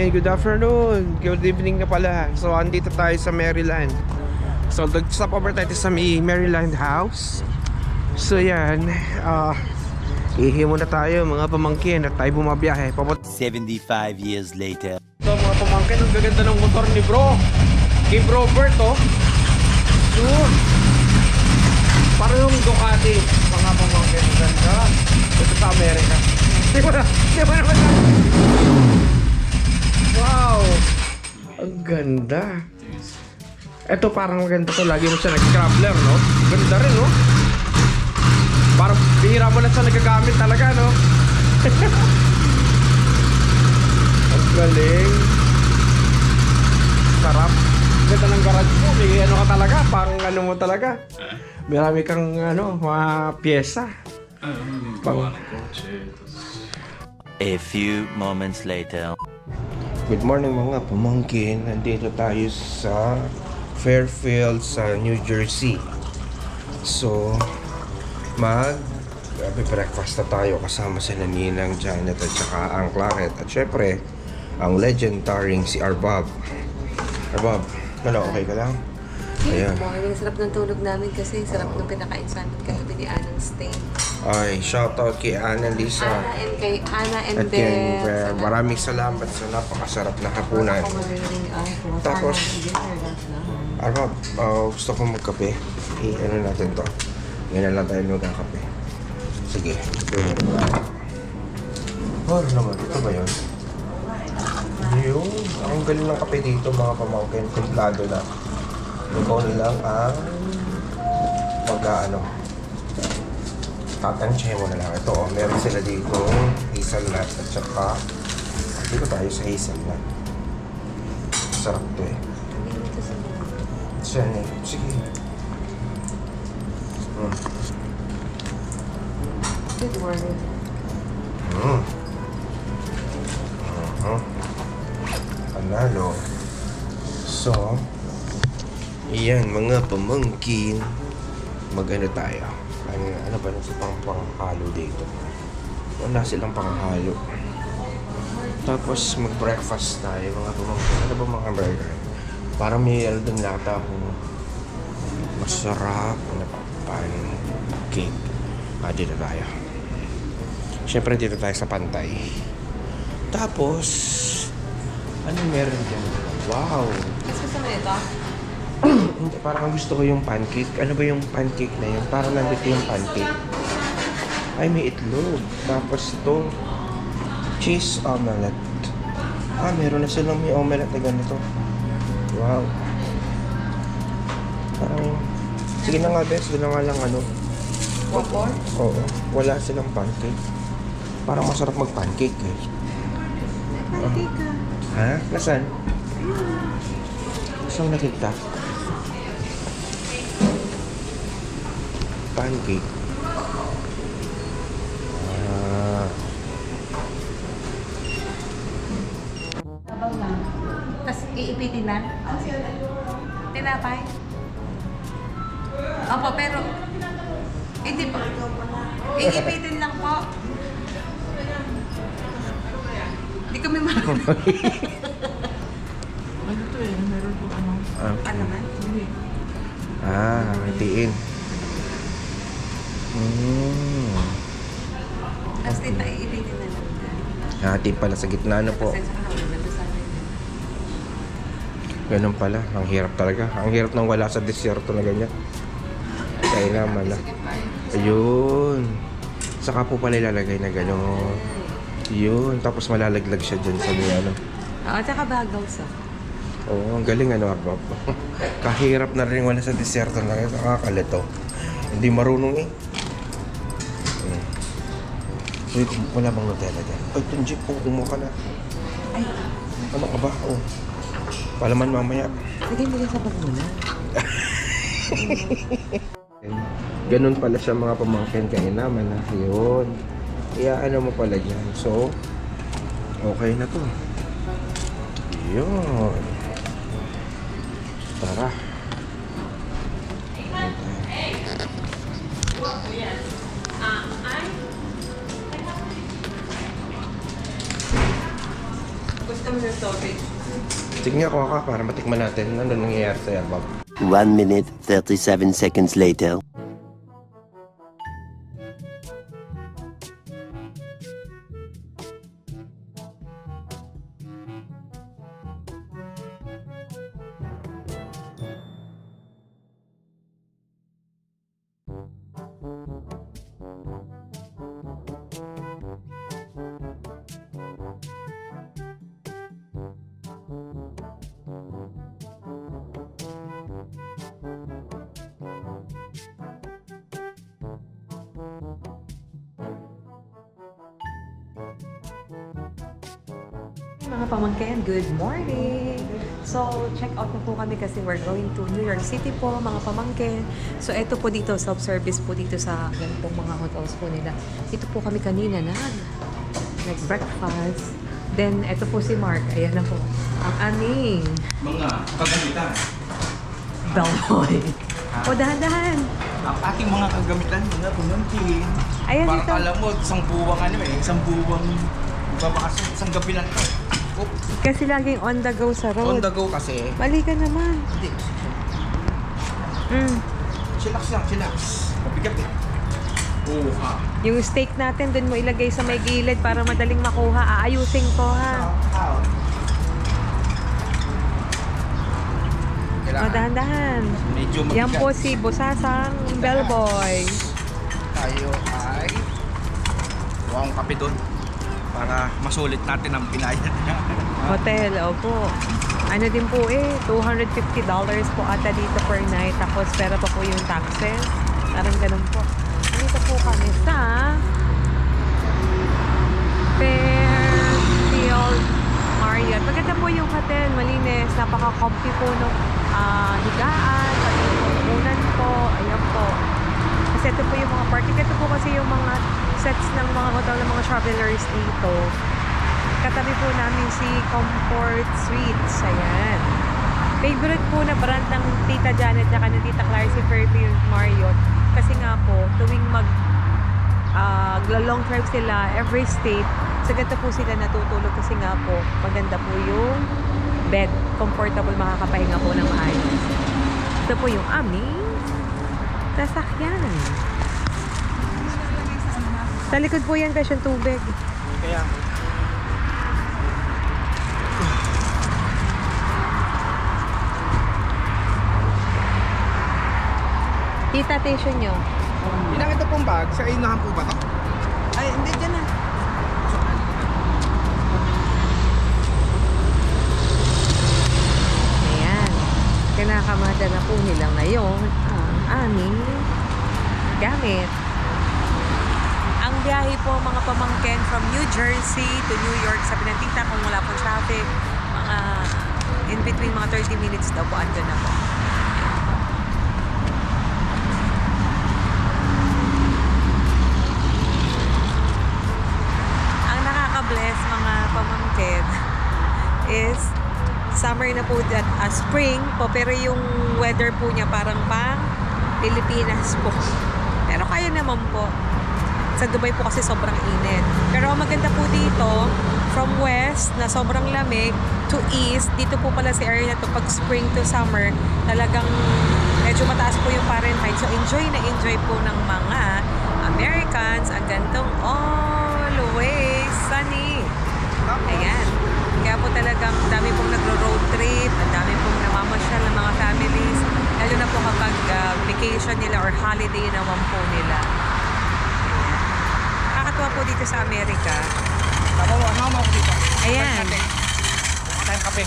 pamangkin, good afternoon, good evening na pala. So andito tayo sa Maryland. So nag-stop over tayo sa Maryland house. So yan, ihi muna tayo mga pamangkin at tayo bumabiyahe 75 years later. So mga pamangkin, ang gaganda ng motor ni bro, kay Robert oh. Yun, parang yung Ducati mga pamangkin, ang ganda. Ito sa Amerika. Di ba naman. Wow, ang ganda. Ito parang maganda to, lagi mo siya nag-scrabbler, no? Ganda rin, no? Parang bihira mo na siya nagagamit talaga, no? Ang galing. Sarap. Ganda ng garage mo, may ano ka talaga, parang ano mo talaga. Marami kang ano, mga pyesa. A few moments later. Good morning mga pamangkin. Nandito tayo sa Fairfield sa New Jersey. So, breakfast na tayo kasama sila Ninang Janet at saka ang Claret. At syempre, ang legendary si Arbab. Arbab, ano, okay ka lang? Ayan. Morning, sarap ng tulog namin kasi sarap ng pinakain sa amin kagabi ni Anang Stain. Ay, shoutout kay Ana Lisa. Kay Ana and At kay Beth. maraming salamat sa napakasarap na hapunan. Tapos, Arbab, gusto ko magkape. Ano natin to? Ngayon na lang tayo magkakape. Sige. Ano naman? Ito ba yun? Yun. Ang galing ng kape dito mga pamangkin. Templado na. Ikaw nilang ang tatansyahin mo na lang. Ito, meron sila dito hazelnut at saka dito tayo sa hazelnut. Sarap to eh. Siya eh. Sige. Good morning. Panalo. So, iyan mga pamangkin. Mag-ano tayo? Ano ba nasa panghalo dito? Wala silang panghalo. Tapos mag-breakfast tayo mga pamangkin. Ano ba mga burger? Parang may doon nata akong masarap na pancake. Dito tayo. Siyempre dito tayo sa Pantay. Tapos, ano meron dyan? Wow! Gusto mo ito? Hindi, parang gusto ko yung pancake. Ano ba yung pancake na yun? Parang nandito yung pancake. Ay, may itlog. Tapos ito, cheese omelette. Meron na silang may omelette na ganito. Wow. Parang, sige na nga, bes. Sige na nga lang ano. Wapor? Oo. Wala silang pancake. Parang masarap mag-pancake eh. Pancake ka. Ha? Nasaan? Saan nakita? Pancake. Sabaw lang. Tapos iipitin na. Tinapay? Opo, pero hindi po. Iipitin lang po. Hindi kami ano to eh? Meron po ano? Ano man? Hindi. Hatiin. Tapos iipitin na lang. Hati pala sa gitna na po. Ganun pala. Ang hirap talaga. Ang hirap nang wala sa desierto na ganyan. Kaya naman na. Ayun. Saka po pala ilalagay na gano'n. Yun. Tapos malalaglag siya dyan sa may ano. Oo, tsaka bagels ah. Oo, ang galing ano, Arbab. Kahirap na rin wala sa desierto na ganyan. Nakakalito. Hindi marunong eh. Uy, wala bang Nutella dyan? Ay, Tunjip po, kumuha ka na. Ay, Ano ka ba? Oh. Palaman mamaya. lagay mo sa bag muna. Ganun pala siya mga pamangkin kaya naman na. Yun. Ano mo pala dyan. So, okay na to. Yun. Tara. Gusto mo na sausage. Sige nga, kuha ka para matikman natin ano nangyayari sa'yo, Bob. 1 minute, 37 seconds later. Mga pamangkin, good morning! So, check out na po kami kasi we're going to New York City po, mga pamangkin. So, eto po dito, self-service po dito sa ganitong mga hotels po nila. Dito po kami kanina nag-breakfast. Then, eto po si Mark. Ayan na po. Ang aming Mga kagamitan. bellboy. O, dahan-dahan. Ang ating mga kagamitan, mga pumangkin. Ayan Para dito. alam mo, isang buwang babakasyon, isang gabi lang to. Oh, Kasi laging on the go sa on road. the go kasi. Mali ka naman. Hindi. Chillax lang, chillax. Mabigat eh. Oo ha. Yung steak natin, dun mo ilagay sa may gilid para madaling makuha. Aayusin ko, ha? Kailangan. Madahan-dahan. Medyo mabigat. Yan po si Bosasang Bellboy. Tayo ay buwang kape doon para masulit natin ang binayad niya. Hotel, opo. Ano din po $250 po ata dito per night. Tapos pera pa po yung taxes. Parang ganun po. Dito po kami sa Fairfield Marriott. Maganda po yung hotel. Malinis. Napaka-comfy po nung higaan. Pati yung unan po. Ayan po. Kasi ito po yung mga parking. Ito po kasi yung mga sets ng mga hotel ng mga travelers dito. Katabi po namin si Comfort Suites. Ayan. Favorite po na brand ng Tita Janet at ng Tita Claire si Fairfield Marriott. Kasi nga po, tuwing long drive sila, every state, sa ganito po sila natutulog kasi nga po, maganda po yung bed. Comfortable, makakapahinga po ng maayos. Ito po yung aming sasakyan. Sa likod po yan, guys, yung tubig. Kaya Tita, tissue nyo. ilang ito pong bag, sa inahan po ba ito? Ay, hindi dyan na. Ayan. Kinakamada na po nila ngayon ang aming gamit. Ang biyahe po mga pamangkin from New Jersey to New York, sabi ng tita kung wala pong traffic, mga in between mga 30 minutes daw po andun na po. Ang nakaka-bless mga pamangkin is summer na po at spring po, pero yung weather po niya parang pang Pilipinas po. Pero kaya naman po. Sa Dubai po kasi sobrang init. Pero ang maganda po dito, from west na sobrang lamig to east, dito po pala sa area na to pag spring to summer, talagang medyo mataas po yung Fahrenheit. So enjoy na enjoy po ng mga Americans ang gantong always sunny. Ayan. Kaya po talagang dami pong nagro-road trip, ang dami pong namamasyal ng mga families, lalo na po kapag vacation nila or holiday naman po nila. Nakakatuwa po dito sa Amerika. Tama mo, ano mo dito? Ayan. Kuha tayong kape.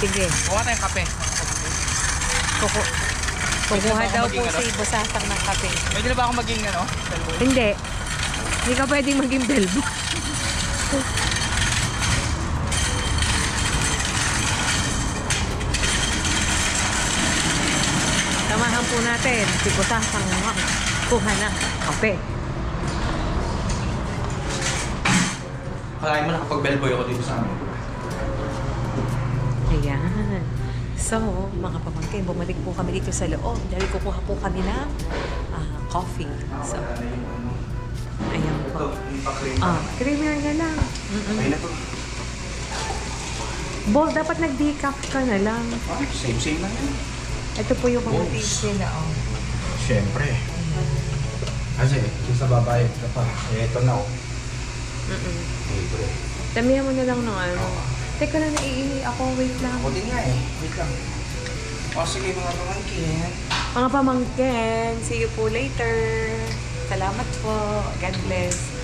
Sige. Kuha tayong kape. Kukuha daw po si Bosasang ng kape. Pwede na ba ako maging ano? Bellboy? Hindi. Hindi ka pwedeng maging bellboy. Samahan po natin si Bosasang kuha ng kape. Kalahin mo nakapag-bellboy ako dito sa amin. Ayan. So, mga pamangkin, bumalik po kami dito sa loob dahil kukuha po kami ng coffee. So, ayan po. Ito, yung pa-cream. Creamer na lang. Ayun na to. Boss, dapat nag-decaf ka na lang. Ah, same lang yan. Ito po yung mga Balls. tips nila, oh. Siyempre. Kasi, sa babayad ka pa. Eh, ito na, oh. Libre. Damihan mo na lang ng ano. Teka na, naiihi ako. Wait lang. Ako din nga eh. Wait lang. O, sige mga pamangkin. Mga pamangkin, see you po later. Salamat po. God bless.